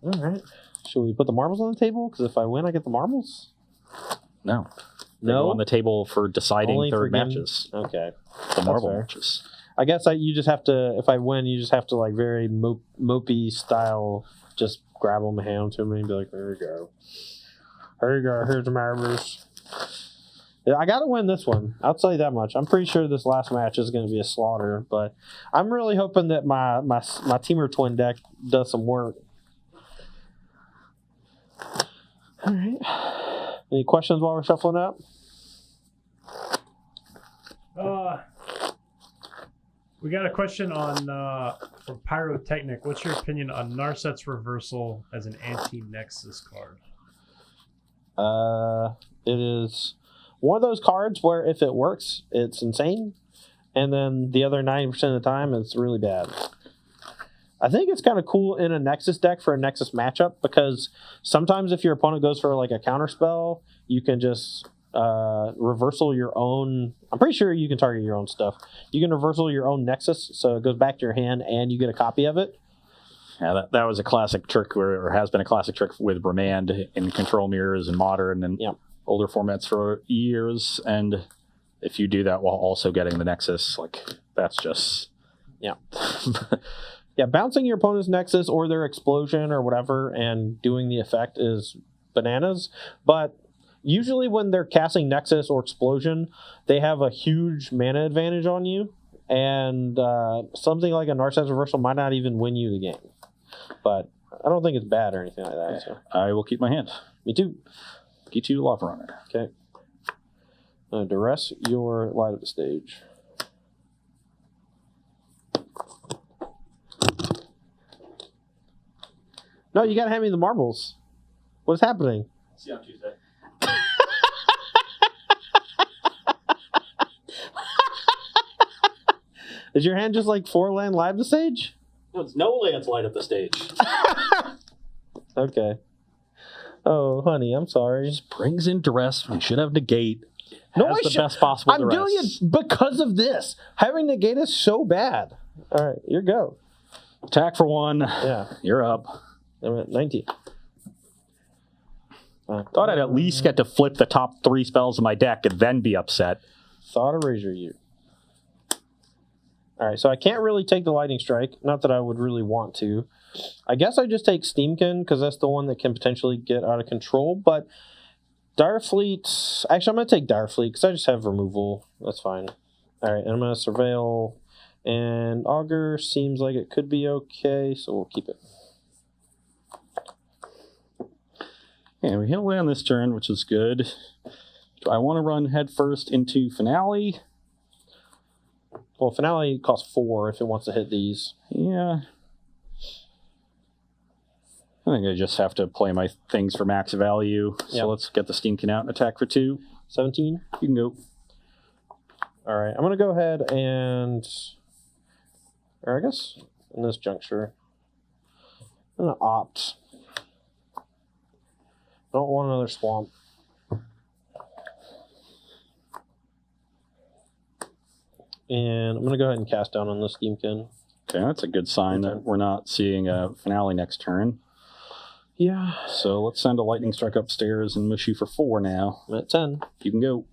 All right. Should we put the marbles on the table? Because if I win, I get the marbles. No. They go on the table for deciding Only for third game- matches. Okay. The marble fair. matches. I guess you just have to. If I win, you just have to like very mopey style. Just grab them and hand them to me and be like, "There you go. Here you go. Here's the marbles." Yeah, I got to win this one. I'll tell you that much. I'm pretty sure this last match is going to be a slaughter, but I'm really hoping that my Temur Twin deck does some work. All right. Any questions while we're shuffling up? We got a question on from Pyrotechnic. What's your opinion on Narset's Reversal as an anti-Nexus card? It is one of those cards where if it works, it's insane, and then the other 90% of the time, it's really bad. I think it's kind of cool in a Nexus deck for a Nexus matchup because sometimes if your opponent goes for like a counter spell, you can just reversal your own. I'm pretty sure you can target your own stuff. You can reversal your own Nexus, so it goes back to your hand and you get a copy of it. Yeah, that was a classic trick, or has been a classic trick with Remand in Control Mirrors and Modern and older formats for years. And if you do that while also getting the Nexus, like that's just Yeah, bouncing your opponent's Nexus or their Explosion or whatever and doing the effect is bananas. But usually when they're casting Nexus or Explosion, they have a huge mana advantage on you. And something like a Narset's Reversal might not even win you the game. But I don't think it's bad or anything like that. So. I will keep my hand. Me too. Get you to Lava Runner. Okay. Duress your light of the stage. No, you gotta hand me the marbles. What's happening? See you on Tuesday. Is your hand just like 4-land live the stage? No, it's no lands light up the stage. Okay. Oh, honey, I'm sorry. Just brings in duress. We should have negate. No, Has I the should- best possible I'm duress. doing it because of this. Having negate is so bad. All right, your go. Attack for 1. Yeah, You're up. I'm at 19. Thought I'd at least get to flip the top 3 spells of my deck and then be upset. Thought Erasure you. All right, so I can't really take the Lightning Strike. Not that I would really want to. I guess I just take Steamkin because that's the one that can potentially get out of control. But Direfleet... Actually, I'm going to take Direfleet because I just have removal. That's fine. All right, and I'm going to Surveil. And Augur seems like it could be okay, so we'll keep it. And we hit away on this turn, which is good. Do I want to run headfirst into Finale? Well, Finale costs 4 if it wants to hit these. Yeah. think I just have to play my things for max value. So Yep. let's get the Steamkin out and attack for 2. 17. You can go. All right, I'm going to go ahead and, or I guess in this juncture, I'm going to opt. Don't want another swamp. And I'm going to go ahead and cast down on this Steamkin. Okay, that's a good sign that we're not seeing a finale next turn. Yeah. So let's send a lightning strike upstairs and mush you for 4 now. I'm at 10. You can go.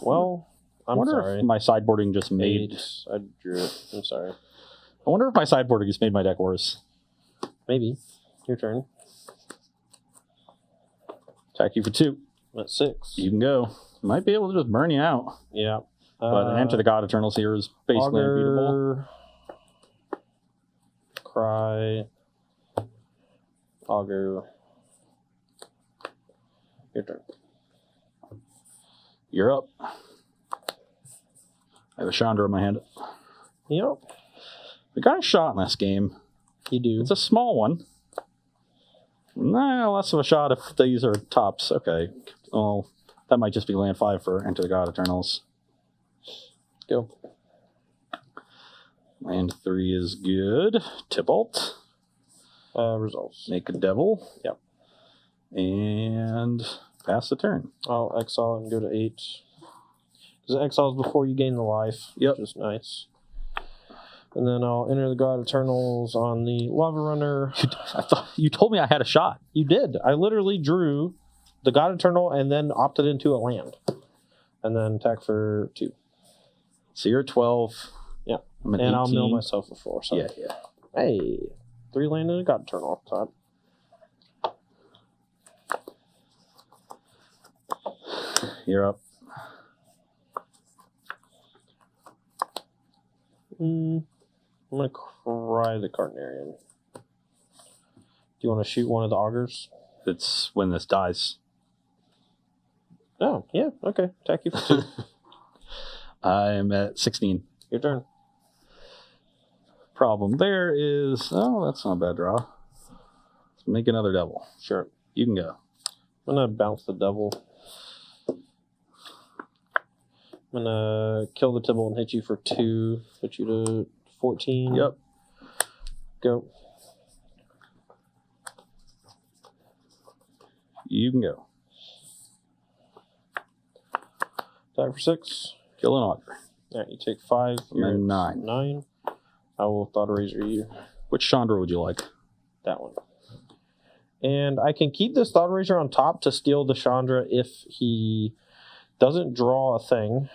Well, I I'm wonder sorry. if my sideboarding just made. 8. I drew it. I'm sorry. I wonder if my sideboarding just made my deck worse. Maybe. Your turn. Attack you for 2. I'm at 6. You can go. Might be able to just burn you out. Yeah. But an Enter the God Eternals here is basically unbeatable. Augur, Cry, Augur. Your turn. You're up. I have a Chandra in my hand. Yep. We got a shot in this game. You do. It's a small one. Nah, less of a shot if these are tops. Okay. Well, that might just be land 5 for Enter the God Eternals. Go. Land 3 is good. Tybalt. Results. Make a devil. Yep. And pass the turn. I'll exile and go to 8. Because exiles before you gain the life. Yep. Which is nice. And then I'll enter the God Eternals on the Lava Runner. I thought you told me I had a shot. You did. I literally drew the God Eternal and then opted into a land. And then attack for 2. So you're at 12. Yeah. I'm at And 18. I'll mill myself for 4. So. Yeah. Hey. 3 land and a God Eternal off top. You're up. I'm going to cry the Carnarian. Do you want to shoot one of the Augurs? It's when this dies. Oh, yeah. Okay. Attack you for 2. I'm at 16. Your turn. Problem there is, oh, that's not a bad draw. Let's make another devil. Sure. You can go. I'm going to bounce the devil. I'm going to kill the Tybalt and hit you for 2. Put you to 14. Yep. Go. You can go. Attack for 6. Kill an auger. All right, you take 5. You're at 9. 9. I will Thought Eraser you. Which Chandra would you like? That one. And I can keep this Thought Eraser on top to steal the Chandra if he doesn't draw a thing.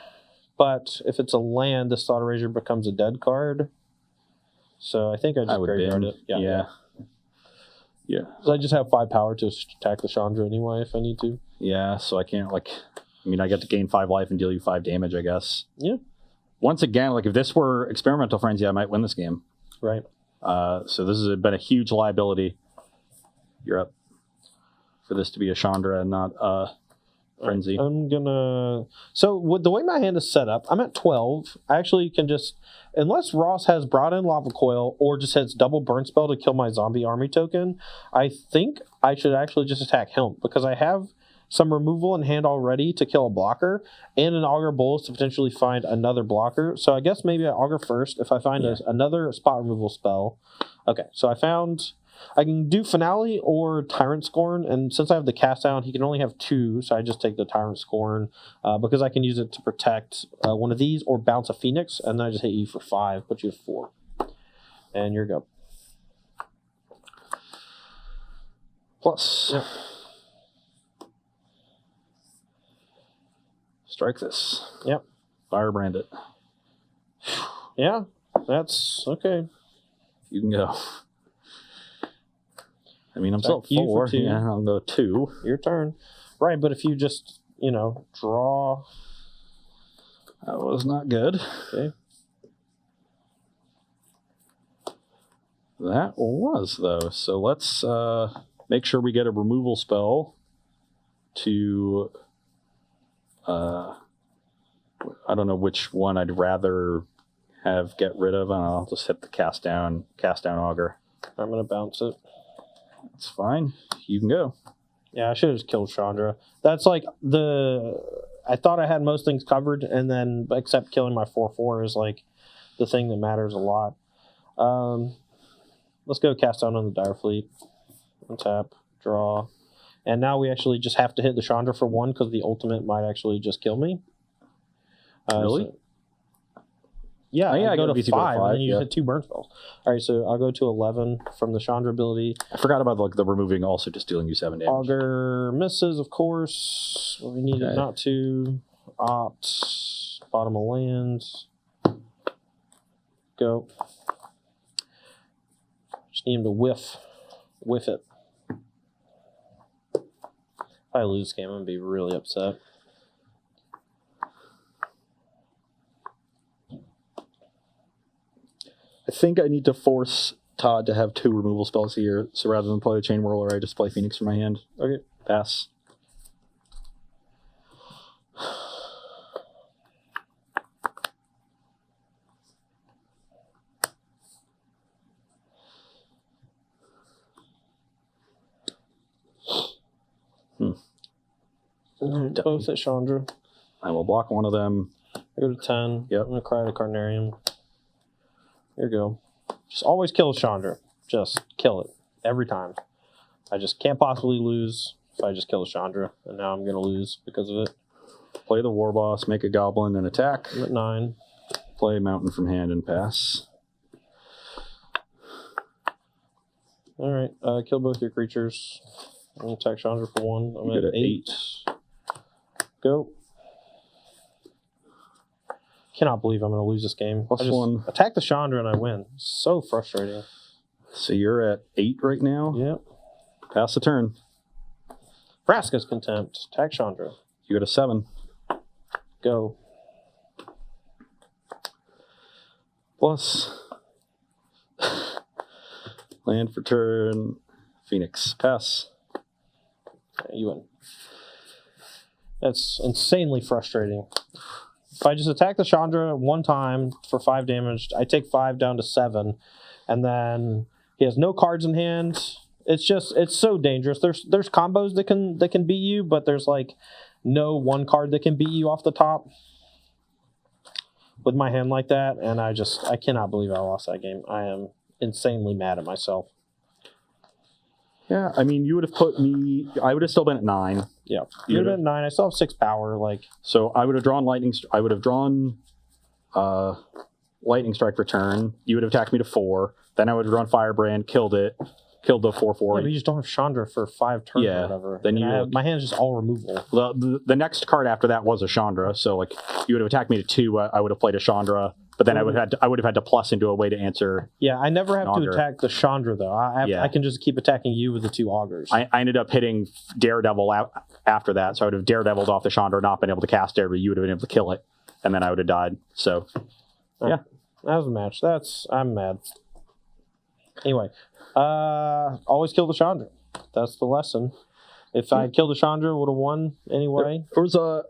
But if it's a land, this Thought Eraser becomes a dead card. So I think I just would graveyard bin. it. Yeah. So So I just have 5 power to attack the Chandra anyway if I need to. Yeah, so I can't, I get to gain 5 life and deal you 5 damage, I guess. Yeah. Once again, if this were Experimental Frenzy, I might win this game. Right. So this has been a huge liability. You're up. For this to be a Chandra and not a Frenzy. I'm gonna. So with the way my hand is set up, I'm at 12. I actually can just, unless Ross has brought in Lava Coil or just has double burn spell to kill my zombie army token, I think I should actually just attack him because I have some removal in hand already to kill a blocker and an Augur Bolus to potentially find another blocker. So I guess maybe I Augur first if I find another spot removal spell. Okay, so I can do Finale or Tyrant Scorn, and since I have the cast down, he can only have 2, so I just take the Tyrant Scorn because I can use it to protect one of these or bounce a Phoenix, and then I just hit you for 5, put you to 4. And you're go. Plus. Yep. Strike this. Yep. Firebrand it. Yeah, that's okay. You can go. I'm still at you for 4. 2. Yeah, I'll go 2. Your turn. Right, but if you just, draw. That was not good. Okay. That was, though. So let's make sure we get a removal spell to... I don't know which one I'd rather have get rid of. I'll just hit the cast down auger. I'm going to bounce it. It's fine. You can go. Yeah, I should have just killed Chandra. That's like I thought I had most things covered, and then except killing my 4/4 is like the thing that matters a lot. Let's go cast down on the Dire Fleet. Untap, draw. And now we actually just have to hit the Chandra for 1 because the ultimate might actually just kill me. Really? Yeah, I go to VC 5, and then you yeah. hit 2 burn spells. All right, so I'll go to 11 from the Chandra ability. I forgot about the removing also just dealing you 7 damage. Augur misses, of course. We needed not to. Opt. Bottom of lands. Go. Just need him to whiff. Whiff it. If I lose this game, I'm going to be really upset. I think I need to force Todd to have 2 removal spells here, so rather than play the Chain Whirler, I just play Phoenix from my hand. Okay. Pass. Both at Chandra. I will block one of them. I go to 10. Yep. I'm going to cry the Carnarium. Here we go. Just always kill Chandra. Just kill it. Every time. I just can't possibly lose if I just kill Chandra. And now I'm going to lose because of it. Play the War Boss, make a Goblin, and attack. I'm at 9. Play Mountain from hand and pass. Alright. Kill both your creatures. I'm going to attack Chandra for 1. I'm Good at at 8. Go. Cannot believe I'm going to lose this game. Plus I just 1. attack the Chandra and I win. So frustrating. So you're at 8 right now? Yep. Pass the turn. Vraska's Contempt. Attack Chandra. You go to 7. Go. Plus. Land for turn. Phoenix. Pass. You win. That's insanely frustrating. If I just attack the Chandra 1 time for 5 damage, I take 5 down to 7, and then he has no cards in hand. It's so dangerous. There's combos that can beat you, but there's like no one card that can beat you off the top with my hand like that, and I cannot believe I lost that game. I am insanely mad at myself. Yeah, I mean, you would have put me... I would have still been at 9. Yeah. You would have been at 9. I still have 6 power. So I would have drawn I would have drawn Lightning Strike return. You would have attacked me to 4. Then I would have drawn Firebrand, killed the 4/4. Yeah, but you just don't have Chandra for 5 turns or whatever. Then my hand's just all removal. The next card after that was a Chandra. So you would have attacked me to 2. I would have played a Chandra. But then I would have had to plus into a way to answer. Yeah, I never have to attack the Chandra, though. I can just keep attacking you with the 2 augurs. I ended up hitting Daredevil after that, so I would have Daredeviled off the Chandra, not been able to cast it, but you would have been able to kill it, and then I would have died. So, yeah. That was a match. I'm mad. Anyway, always kill the Chandra. That's the lesson. If I killed the Chandra, would have won anyway. There was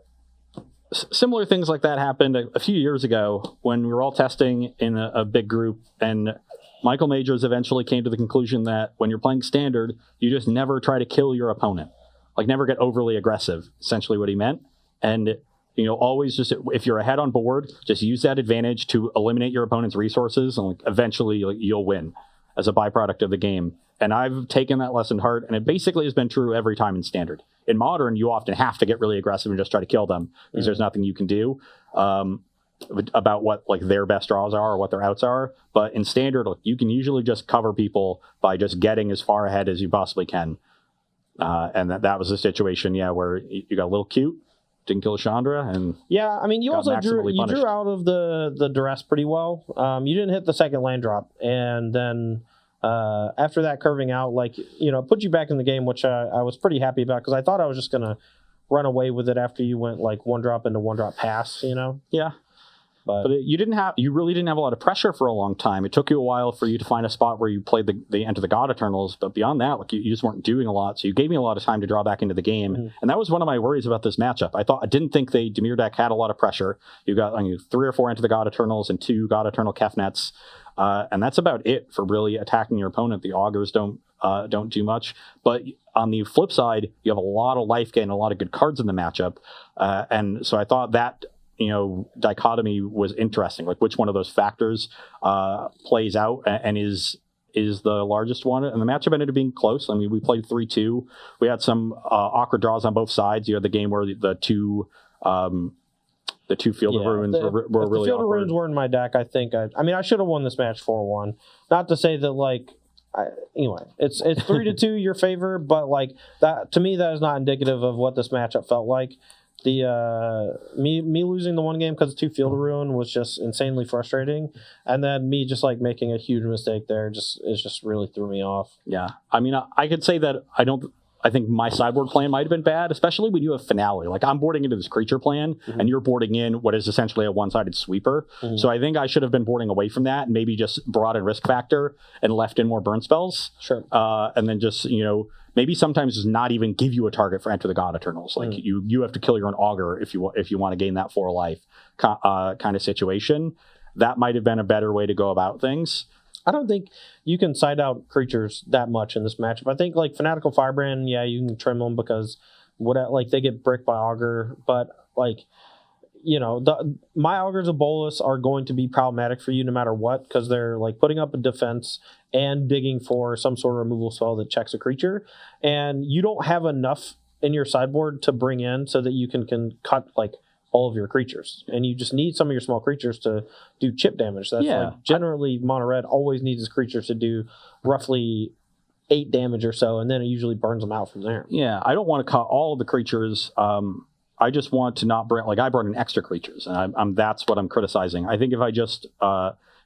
similar things like that happened a few years ago when we were all testing in a big group, and Michael Majors eventually came to the conclusion that when you're playing Standard, you just never try to kill your opponent. Never get overly aggressive, essentially what he meant. And, always just, if you're ahead on board, just use that advantage to eliminate your opponent's resources, and eventually you'll win as a byproduct of the game. And I've taken that lesson to heart, and it basically has been true every time in Standard. In Modern, you often have to get really aggressive and just try to kill them because there's nothing you can do about what their best draws are or what their outs are. But in Standard, you can usually just cover people by just getting as far ahead as you possibly can. And that was the situation, where you got a little cute, didn't kill Chandra, and you also drew out of the duress pretty well. You didn't hit the second land drop, and then after that curving out, put you back in the game, which I was pretty happy about because I thought I was just gonna run away with it after you went 1 drop into 1 drop pass. Yeah. But you really didn't have a lot of pressure for a long time. It took you a while for you to find a spot where you played the Enter the God Eternals, but beyond that, you just weren't doing a lot. So you gave me a lot of time to draw back into the game, and that was one of my worries about this matchup. I didn't think the Dimir deck had a lot of pressure. You got 3 or 4 Enter the God Eternals and 2 God Eternal Kefnets. and that's about it for really attacking your opponent. The augurs don't do much, but on the flip side, you have a lot of life gain, a lot of good cards in the matchup, and so I thought that dichotomy was interesting. Like which one of those factors plays out and is the largest one, and the matchup ended up being close. I mean, we played 3-2. We had some awkward draws on both sides. You had the game where the two Field of Ruins were really Field awkward. of Ruins were in my deck. I think I should have won this match 4-1. Not to say that anyway, it's 3-2 your favor, but that to me that is not indicative of what this matchup felt like. The me losing the one game because of 2 Field of Ruin was just insanely frustrating, and then me just making a huge mistake there just really threw me off. Yeah, I mean, I could say that I think my sideboard plan might have been bad, especially when you have Finale. Like I'm boarding into this creature plan, and you're boarding in what is essentially a one-sided sweeper. So I think I should have been boarding away from that and maybe just brought in Risk Factor and left in more burn spells. Sure. And then just maybe sometimes just not even give you a target for Enter the God Eternals. Like you have to kill your own augur if you want to gain that 4 life kind of situation. That might have been a better way to go about things. I don't think you can side out creatures that much in this matchup. I think Fanatical Firebrand, yeah, you can trim them because they get bricked by Augur, but my Augurs of Bolus are going to be problematic for you no matter what because they're putting up a defense and digging for some sort of removal spell that checks a creature, and you don't have enough in your sideboard to bring in so that you can cut all of your creatures, and you just need some of your small creatures to do chip damage. That's generally mono red always needs its creatures to do roughly 8 damage or so, and then it usually burns them out from there. Yeah, I don't want to cut all of the creatures. I just want to not bring I brought in extra creatures, and that's what I'm criticizing. I think if I just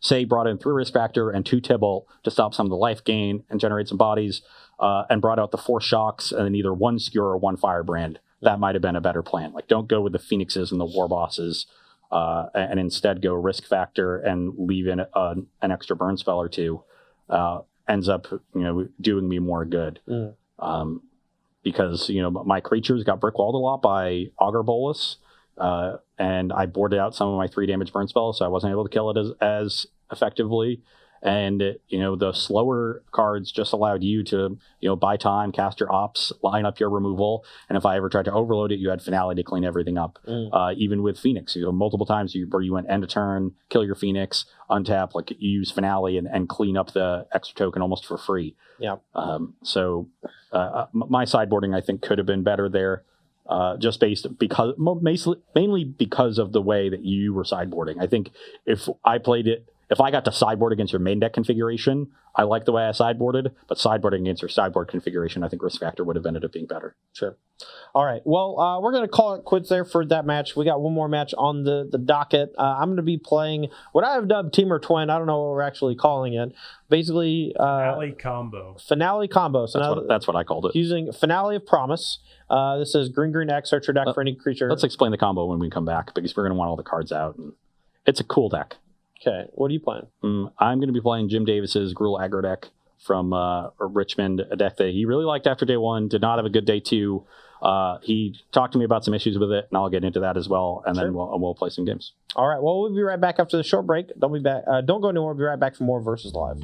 say brought in 3 Risk Factor and 2 Tibalt to stop some of the life gain and generate some bodies, and brought out the 4 Shocks and then either 1 Skewer or 1 Firebrand, that might have been a better plan. Don't go with the Phoenixes and the War Bosses, and instead go Risk Factor and leave in an extra burn spell or 2. Ends up, doing me more good. Because, my creatures got brickwalled a lot by Augur Bolus, and I boarded out some of my 3 damage burn spells, so I wasn't able to kill it as effectively. And, the slower cards just allowed you to, buy time, cast your ops, line up your removal. And if I ever tried to overload it, you had Finale to clean everything up. Even with Phoenix, multiple times where you went end of turn, kill your Phoenix, untap, you use Finale and clean up the extra token almost for free. Yeah. So my sideboarding, I think, could have been better there. Just mainly because of the way that you were sideboarding. I think if I got to sideboard against your main deck configuration, I like the way I sideboarded, but sideboarding against your sideboard configuration, I think Risk Factor would have ended up being better. Sure. All right. Well, we're going to call it quits there for that match. We got one more match on the docket. I'm going to be playing what I have dubbed Team or Twin. I don't know what we're actually calling it. Basically, Finale Combo. Finale Combo. So That's what I called it. Using Finale of Promise. This is green X, search your deck for any creature. Let's explain the combo when we come back, because we're going to want all the cards out. And it's a cool deck. Okay, what are you playing? I'm going to be playing Jim Davis's Gruul Aggro deck from Richmond, a deck that he really liked after day 1, did not have a good day 2. He talked to me about some issues with it, and I'll get into that as well, and then we'll play some games. All right, well, we'll be right back after the short break. Don't go anywhere. We'll be right back for more Versus Live.